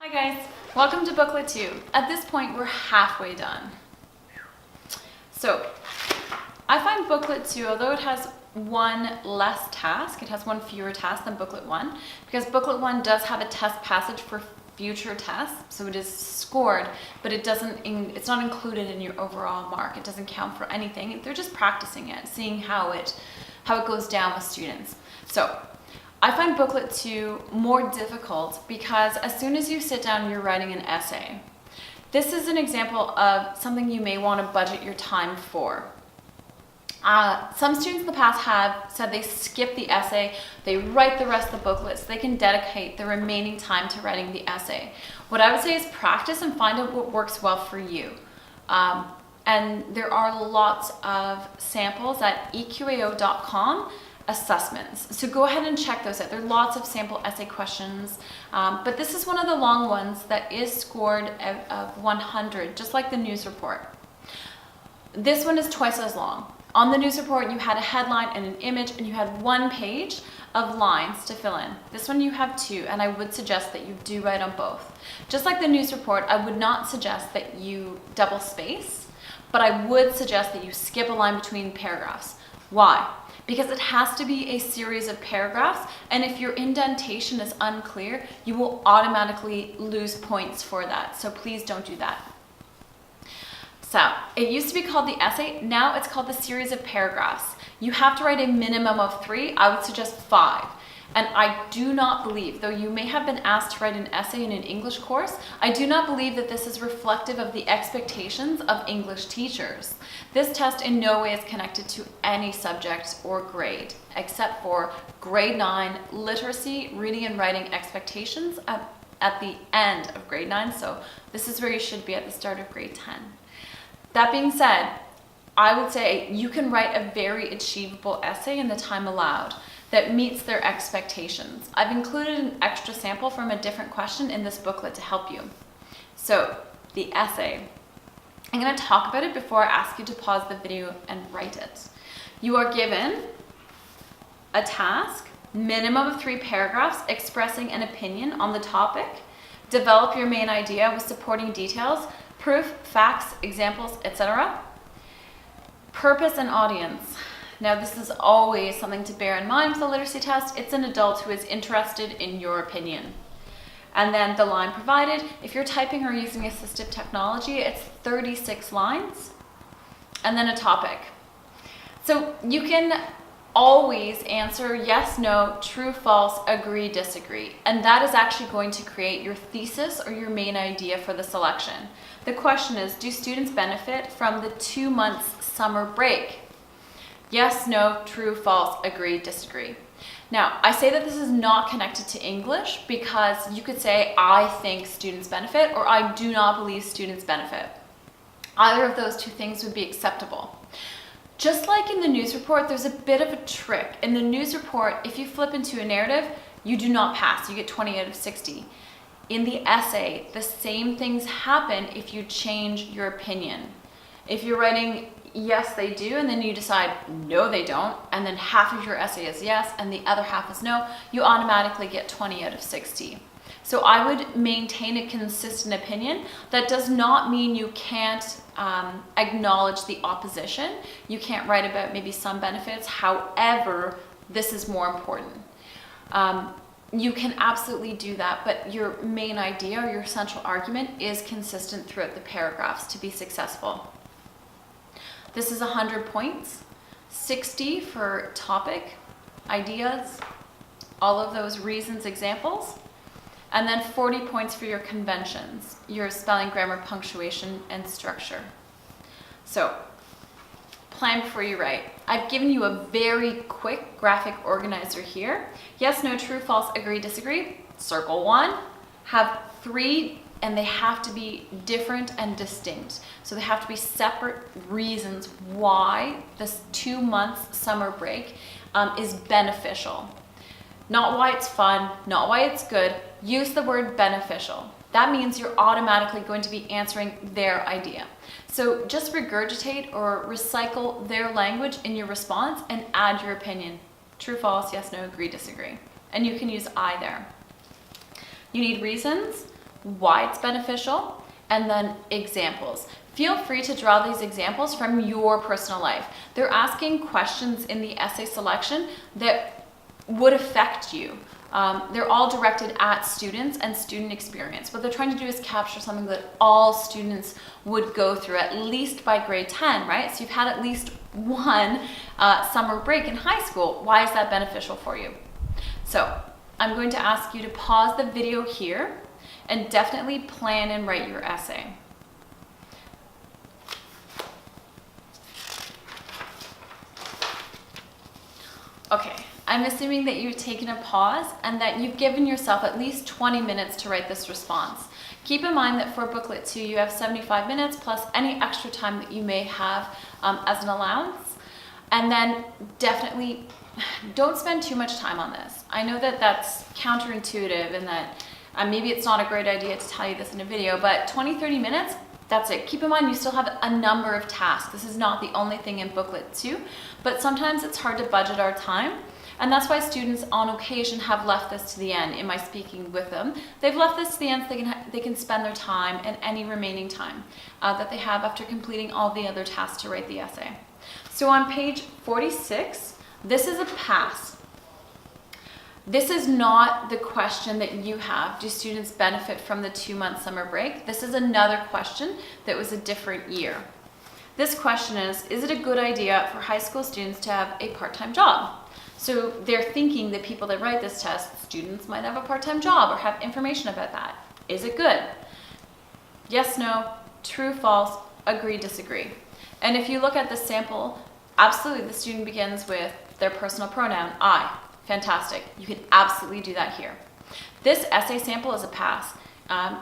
Hi guys, welcome to Booklet 2. At this point, we're halfway done. So, I find Booklet 2, although it has one less task, it has one fewer task than Booklet 1, because Booklet 1 does have a test passage for future tests, so it is scored, but it's not included in your overall mark. It doesn't count for anything. They're just practicing it, seeing how it goes down with students. So, I find Booklet 2 more difficult because as soon as you sit down, you're writing an essay. This is an example of something you may want to budget your time for. Some students in the past have said they skip the essay, they write the rest of the booklet so they can dedicate the remaining time to writing the essay. What I would say is practice and find out what works well for you. And there are lots of samples at eqao.com. Assessments. So go ahead and check those out. There are lots of sample essay questions, but this is one of the long ones that is scored out of 100, just like the news report. This one is twice as long. On the news report, you had a headline and an image, and you had 1 page of lines to fill in. This one you have 2, and I would suggest that you do write on both. Just like the news report, I would not suggest that you double space, but I would suggest that you skip a line between paragraphs. Why? Because it has to be a series of paragraphs, and if your indentation is unclear, you will automatically lose points for that. So please don't do that. So it used to be called the essay, now it's called the series of paragraphs. You have to write a minimum of 3, I would suggest 5. And I do not believe, though you may have been asked to write an essay in an English course, I do not believe that this is reflective of the expectations of English teachers. This test in no way is connected to any subject or grade, except for grade 9 literacy, reading and writing expectations at the end of grade 9. So this is where you should be at the start of grade 10. That being said, I would say you can write a very achievable essay in the time allowed that meets their expectations. I've included an extra sample from a different question in this booklet to help you. So, the essay. I'm going to talk about it before I ask you to pause the video and write it. You are given a task, minimum of 3 paragraphs expressing an opinion on the topic. Develop your main idea with supporting details, proof, facts, examples, etc. Purpose and audience. Now, this is always something to bear in mind with the literacy test. It's an adult who is interested in your opinion. And then the line provided. If you're typing or using assistive technology, it's 36 lines. And then a topic. So you can always answer yes, no, true, false, agree, disagree. And that is actually going to create your thesis or your main idea for the selection. The question is, do students benefit from the 2 months summer break? Yes, no, true, false, agree, disagree. Now, I say that this is not connected to English because you could say, I think students benefit, or I do not believe students benefit. Either of those 2 things would be acceptable. Just like in the news report, there's a bit of a trick. In the news report, if you flip into a narrative, you do not pass. You get 20 out of 60. In the essay, the same things happen if you change your opinion. If you're writing yes, they do, and then you decide no, they don't, and then half of your essay is yes and the other half is no, you automatically get 20 out of 60. So I would maintain a consistent opinion. That does not mean you can't acknowledge the opposition. You can't write about maybe some benefits. However, this is more important. You can absolutely do that, but your main idea or your central argument is consistent throughout the paragraphs to be successful. This is 100 points, 60 for topic, ideas, all of those reasons, examples, and then 40 points for your conventions, your spelling, grammar, punctuation, and structure. So, plan before you write. I've given you a very quick graphic organizer here. Yes, no, true, false, agree, disagree. Circle 1, have 3, and they have to be different and distinct. So they have to be separate reasons why this 2 months summer break is beneficial. Not why it's fun, not why it's good. Use the word beneficial. That means you're automatically going to be answering their idea. So just regurgitate or recycle their language in your response and add your opinion. True, false, yes, no, agree, disagree. And you can use I there. You need reasons, why it's beneficial, and then examples. Feel free to draw these examples from your personal life. They're asking questions in the essay selection that would affect you. They're all directed at students and student experience. What they're trying to do is capture something that all students would go through, at least by grade 10, right? So you've had at least one summer break in high school. Why is that beneficial for you? So I'm going to ask you to pause the video here and definitely plan and write your essay. Okay, I'm assuming that you've taken a pause and that you've given yourself at least 20 minutes to write this response. Keep in mind that for Booklet 2, you have 75 minutes plus any extra time that you may have as an allowance. And then definitely don't spend too much time on this. I know that that's counterintuitive and that maybe it's not a great idea to tell you this in a video, but 20-30 minutes, that's it. Keep in mind you still have a number of tasks. This is not the only thing in Booklet 2, but sometimes it's hard to budget our time. And that's why students on occasion have left this to the end in my speaking with them. They've left this to the end so they can spend their time and any remaining time that they have after completing all the other tasks to write the essay. So on page 46, this is a pass. This is not the question that you have. Do students benefit from the 2-month summer break? This is another question that was a different year. This question is it a good idea for high school students to have a part-time job? So they're thinking that people that write this test, students might have a part-time job or have information about that. Is it good? Yes, no, true, false, agree, disagree. And if you look at the sample, absolutely the student begins with their personal pronoun, I. Fantastic. You can absolutely do that here. This essay sample is a pass.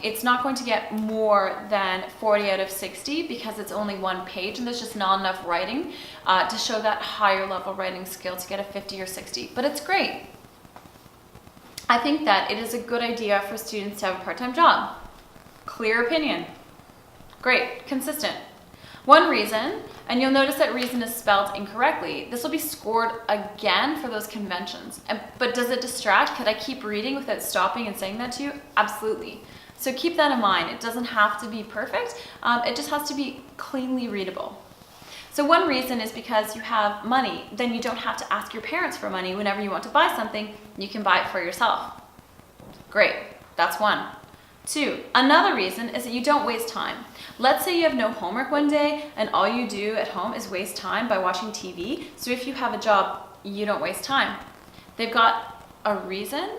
It's not going to get more than 40 out of 60 because it's only one page and there's just not enough writing to show that higher level writing skill to get a 50 or 60, but it's great. I think that it is a good idea for students to have a part-time job. Clear opinion. Great, consistent. One reason, and you'll notice that reason is spelled incorrectly. This will be scored again for those conventions. But does it distract? Could I keep reading without stopping and saying that to you? Absolutely. So keep that in mind. It doesn't have to be perfect. It just has to be cleanly readable. So one reason is because you have money. Then you don't have to ask your parents for money whenever you want to buy something. You can buy it for yourself. Great. That's one. 2, another reason is that you don't waste time. Let's say you have no homework one day and all you do at home is waste time by watching TV. So if you have a job, you don't waste time. They've got a reason,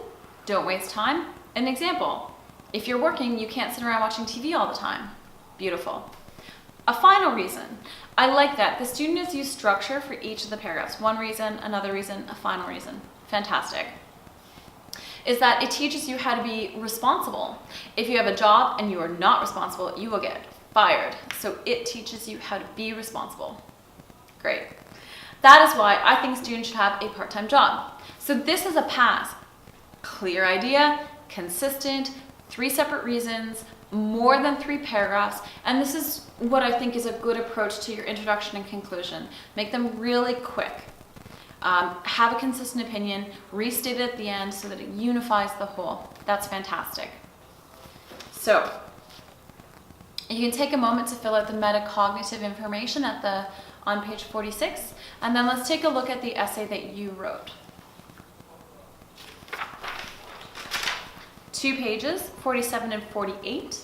don't waste time. An example, if you're working, you can't sit around watching TV all the time. Beautiful. A final reason, I like that. The student has used structure for each of the paragraphs. One reason, another reason, a final reason. Fantastic. Is that it teaches you how to be responsible. If you have a job and you are not responsible, you will get fired. So it teaches you how to be responsible. Great. That is why I think students should have a part-time job. So this is a pass. Clear idea, consistent, 3 separate reasons, more than 3 paragraphs, and this is what I think is a good approach to your introduction and conclusion. Make them really quick. Have a consistent opinion, restate it at the end so that it unifies the whole. That's fantastic. So, you can take a moment to fill out the metacognitive information on page 46, and then let's take a look at the essay that you wrote. 2 pages, 47 and 48,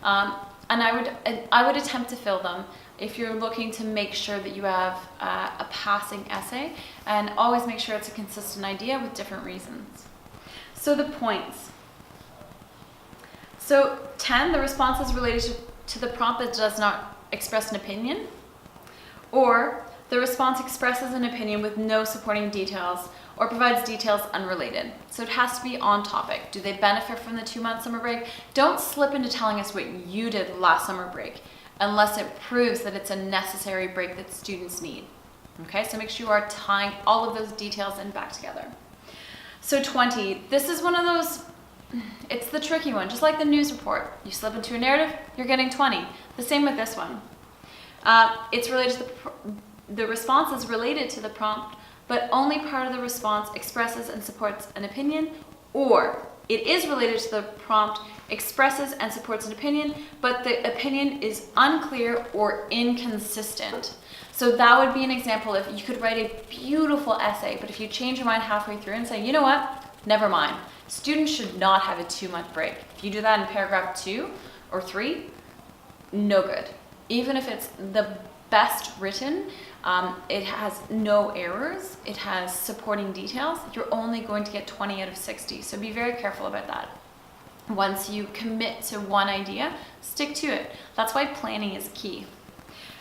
and I would attempt to fill them if you're looking to make sure that you have a passing essay, and always make sure it's a consistent idea with different reasons. So the points. So 10, the response is related to the prompt that does not express an opinion, or the response expresses an opinion with no supporting details or provides details unrelated. So it has to be on topic. Do they benefit from the 2-month summer break? Don't slip into telling us what you did last summer break unless it proves that it's a necessary break that students need. Okay, so make sure you are tying all of those details in back together. So 20, this is one of those, it's the tricky one, just like the news report. You slip into a narrative, you're getting 20. The same with this one. It's related to the response is related to the prompt, but only part of the response expresses and supports an opinion, or it is related to the prompt, expresses and supports an opinion, but the opinion is unclear or inconsistent. So that would be an example if you could write a beautiful essay, but if you change your mind halfway through and say, you know what, never mind. Students should not have a 2-month break. If you do that in paragraph 2 or 3, no good. Even if it's the best written, it has no errors, it has supporting details, you're only going to get 20 out of 60. So be very careful about that. Once you commit to one idea, stick to it. That's why planning is key.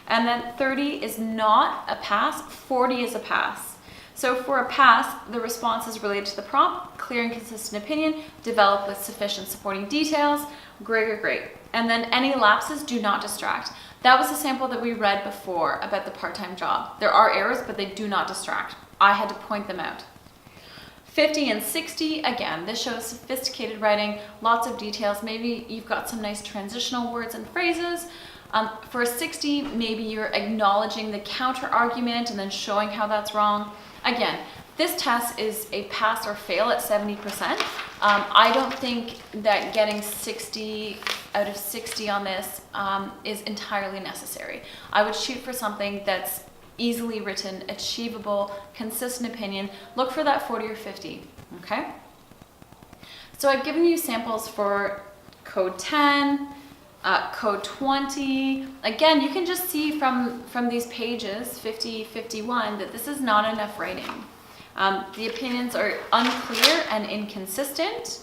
And then 30 is not a pass, 40 is a pass. So for a pass, the response is related to the prompt, clear and consistent opinion, developed with sufficient supporting details, great. And then any lapses do not distract. That was the sample that we read before about the part-time job. There are errors, but they do not distract. I had to point them out. 50 and 60, again, this shows sophisticated writing, lots of details. Maybe you've got some nice transitional words and phrases. For a 60, maybe you're acknowledging the counter argument and then showing how that's wrong. Again, this test is a pass or fail at 70%. I don't think that getting 60 out of 60 on this is entirely necessary. I would shoot for something that's easily written, achievable, consistent opinion. Look for that 40 or 50, okay? So I've given you samples for code 10, code 20. Again, you can just see from these pages, 50, 51, that this is not enough writing. The opinions are unclear and inconsistent.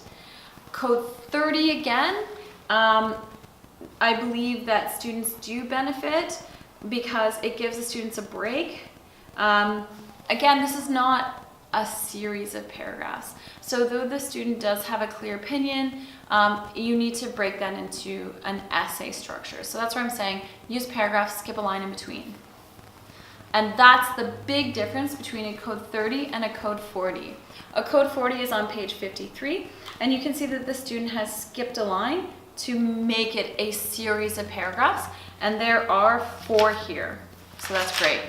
Code 30 again, I believe that students do benefit because it gives the students a break. Again, this is not a series of paragraphs. So though the student does have a clear opinion, you need to break that into an essay structure. So that's where I'm saying use paragraphs, skip a line in between. And that's the big difference between a code 30 and a code 40. A code 40 is on page 53, and you can see that the student has skipped a line to make it a series of paragraphs, and there are 4 here. So that's great.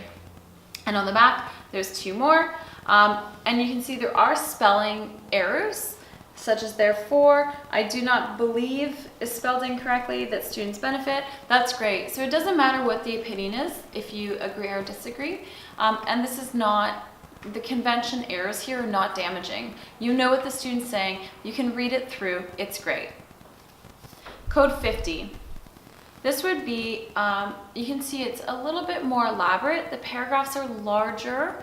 And on the back, there's 2 more. And you can see there are spelling errors, such as therefore, I do not believe is spelled incorrectly, that students benefit. That's great. So it doesn't matter what the opinion is, if you agree or disagree. And this is not, the convention errors here are not damaging. You know what the student's saying, you can read it through, it's great. Code 50. This would be, you can see it's a little bit more elaborate. The paragraphs are larger.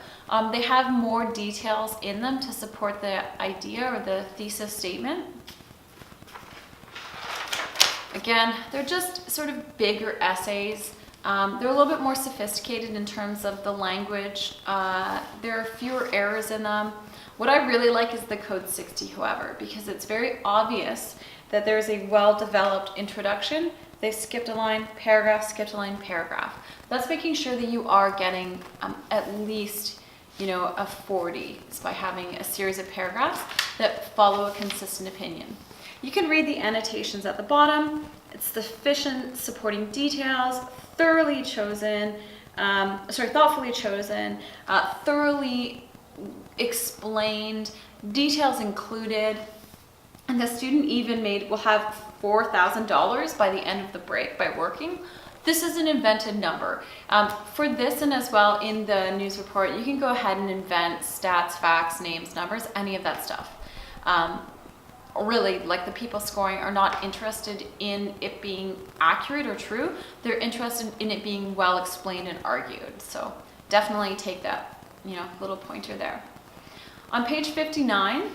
They have more details in them to support the idea or the thesis statement. Again, they're just sort of bigger essays. They're a little bit more sophisticated in terms of the language. There are fewer errors in them. What I really like is the code 60, however, because it's very obvious that there's a well-developed introduction. They've skipped a line, paragraph, skipped a line, paragraph. That's making sure that you are getting at least, a 40 by having a series of paragraphs that follow a consistent opinion. You can read the annotations at the bottom. It's sufficient supporting details, thoroughly chosen, thoughtfully chosen, thoroughly explained, details included. And the student even will have $4,000 by the end of the break by working. This is an invented number. For this and as well in the news report, you can go ahead and invent stats, facts, names, numbers, any of that stuff. Really, like the people scoring are not interested in it being accurate or true. They're interested in it being well explained and argued. So definitely take that, little pointer there. On page 59,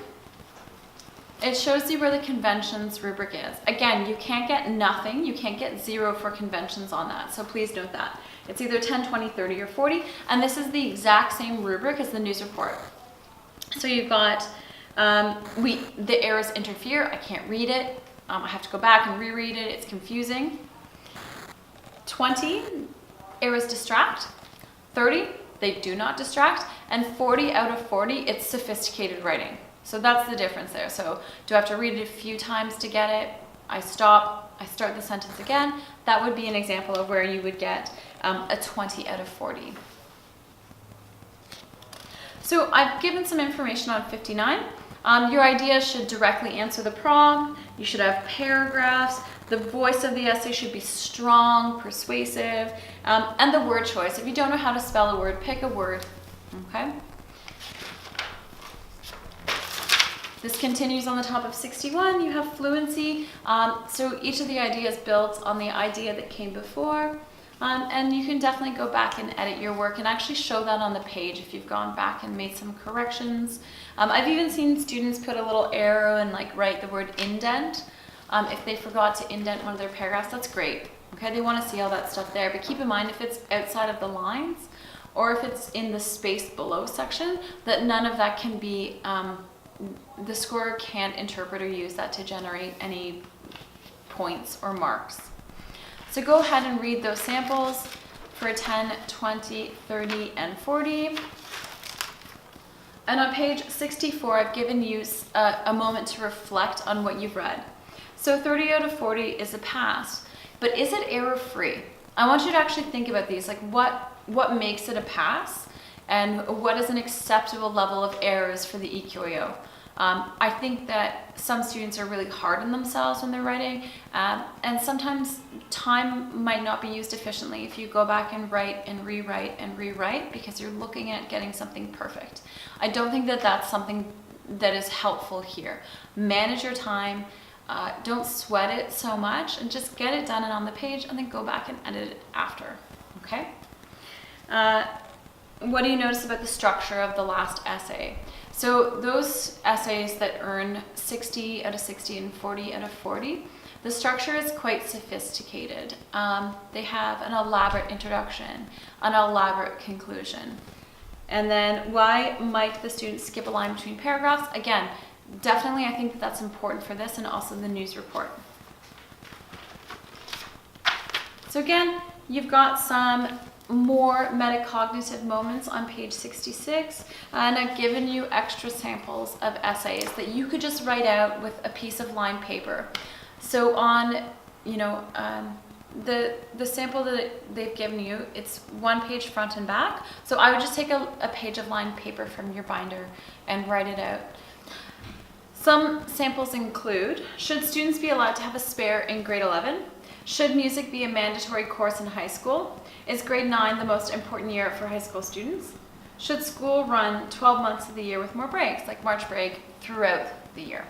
it shows you where the conventions rubric is. Again, you can't get nothing. You can't get 0 for conventions on that. So please note that. It's either 10, 20, 30, or 40. And this is the exact same rubric as the news report. So you've got, the errors interfere. I can't read it. I have to go back and reread it. It's confusing. 20, errors distract. 30, they do not distract. And 40 out of 40, it's sophisticated writing. So that's the difference there. So do I have to read it a few times to get it? I stop, I start the sentence again. That would be an example of where you would get a 20 out of 40. So I've given some information on 59. Your ideas should directly answer the prompt. You should have paragraphs. The voice of the essay should be strong, persuasive, and the word choice. If you don't know how to spell a word, pick a word, okay? This continues on the top of 61. You have fluency. So each of the ideas builds on the idea that came before. And you can definitely go back and edit your work and actually show that on the page if you've gone back and made some corrections. I've even seen students put a little arrow and like write the word indent. If they forgot to indent one of their paragraphs, that's great. Okay, they want to see all that stuff there, but keep in mind if it's outside of the lines or if it's in the space below section, that none of that can be, the scorer can't interpret or use that to generate any points or marks. So go ahead and read those samples for 10, 20, 30, and 40. And on page 64, I've given you a moment to reflect on what you've read. So 30 out of 40 is a pass, but is it error-free? I want you to actually think about these, like what makes it a pass and what is an acceptable level of errors for the EQAO. I think that some students are really hard on themselves when they're writing, and sometimes time might not be used efficiently if you go back and write and rewrite because you're looking at getting something perfect. I don't think that that's something that is helpful here. Manage your time, don't sweat it so much, and just get it done and on the page, and then go back and edit it after, okay? What do you notice about the structure of the last essay? So those essays that earn 60 out of 60 and 40 out of 40, the structure is quite sophisticated. They have an elaborate introduction, an elaborate conclusion. And then why might the student skip a line between paragraphs? Again, definitely I think that that's important for this and also the news report. So again, you've got some more metacognitive moments on page 66, and I've given you extra samples of essays that you could just write out with a piece of lined paper. So on, the sample that they've given you, it's one page front and back. So I would just take a page of lined paper from your binder and write it out. Some samples include, should students be allowed to have a spare in grade 11? Should music be a mandatory course in high school? Is grade 9 the most important year for high school students? Should school run 12 months of the year with more breaks, like March break, throughout the year?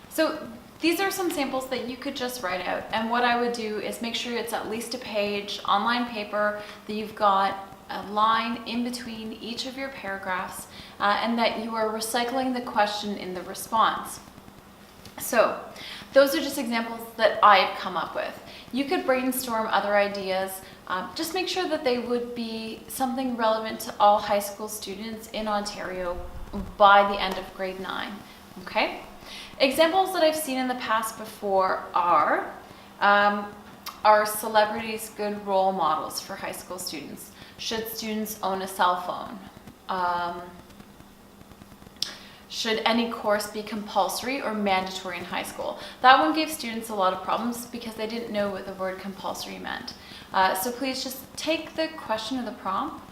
So these are some samples that you could just write out. And what I would do is make sure it's at least a page on lined paper, that you've got a line in between each of your paragraphs, and that you are recycling the question in the response. So those are just examples that I've come up with. You could brainstorm other ideas. Just make sure that they would be something relevant to all high school students in Ontario by the end of grade 9, okay? Examples that I've seen in the past before are celebrities good role models for high school students? Should students own a cell phone? Should any course be compulsory or mandatory in high school? That one gave students a lot of problems because they didn't know what the word compulsory meant. So please just take the question of the prompt.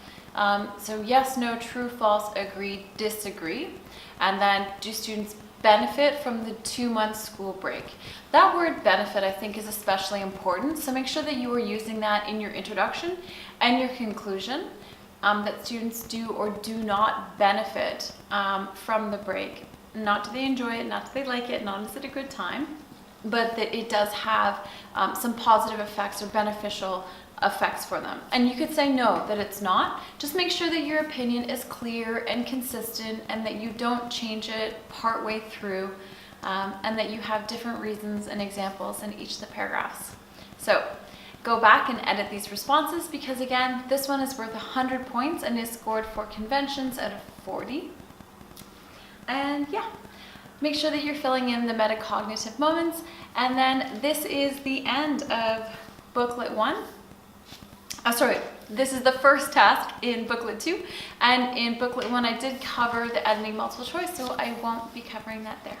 So yes, no, true, false, agree, disagree. And then do students benefit from the 2-month school break? That word benefit I think is especially important. So make sure that you are using that in your introduction and your conclusion. That students do or do not benefit from the break. Not do they enjoy it, not do they like it, not is it a good time, but that it does have some positive effects or beneficial effects for them. And you could say no, that it's not. Just make sure that your opinion is clear and consistent and that you don't change it partway through, and that you have different reasons and examples in each of the paragraphs. So go back and edit these responses because again, this one is worth 100 points and is scored for conventions out of 40. And yeah, make sure that you're filling in the metacognitive moments. And then this is the end of booklet 1. This is the first task in booklet 2. And in booklet 1, I did cover the editing multiple choice, so I won't be covering that there.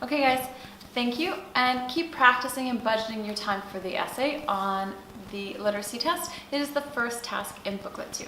Okay guys, thank you, and keep practicing and budgeting your time for the essay on the literacy test. It is the first task in booklet 2.